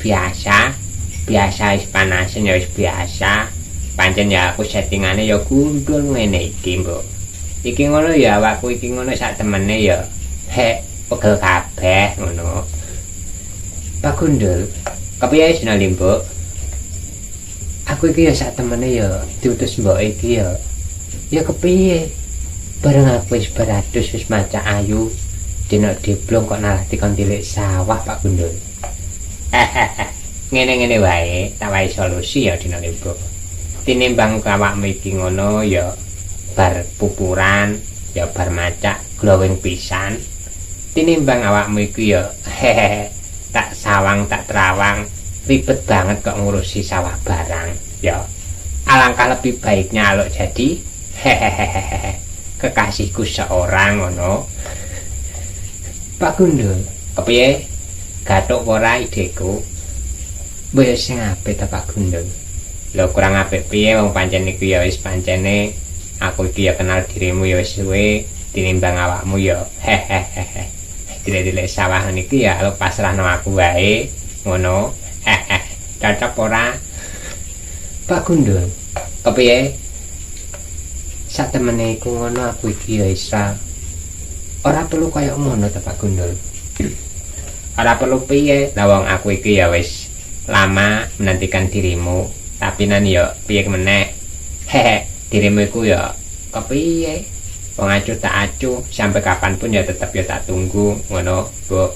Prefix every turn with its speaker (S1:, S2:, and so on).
S1: biasa wis panasen ya wis biasa. Pancen ya aku settingane ya gundul ngene iki, Mbok. Iki ngono ya awakku iki ngono sak temene ya. Pegel kabeh ngono. Pak Gundul, kepiye jenenge, Mbok? Aku iki ya sak temene ya diutus Mbok iki ya. Ya kepiye? Bareng aku wis beratus wis maca ayu. Dina diblong kok malah dikon tilik sawah Pak Gundul. Ngene-ngene wae, tak wae solusi ya dina Mbok. Tinimbang awakmu iki ngono ya bar pupuran, ya bar macak glowing pisan. Tinimbang awakmu iki ya tak sawang tak terawang, ribet banget kok ngurusi sawah barang. Ya alangkah lebih baiknya alok jadi kekasihku seorang ngono. Pak Gundul, kepiye? Gathuk ora ideku? Mbok sing apik ta Pak Gundul. Lho kurang apik piye wong pancen iku ya wis pancene aku iki ya kenal dirimu ya wis suwe tinimbang awakmu ya. Dilek-dilek sawahan iki ya lu pasrahno aku wae ngono. Cocok ora? Pak Gundul, kepiye? Sak temene iku ngono aku iki ya isa. Ora perlu kaya ngono ta Pak Gundul. Ora perlu piye, lah wong aku iki ya wis lama menantikan dirimu, tapi nan ya piye meneh. Dirimu iku ya kepiye? Wong acuh tak acuh sampai kapanpun ya tetep ya tak tunggu ngono, Bu.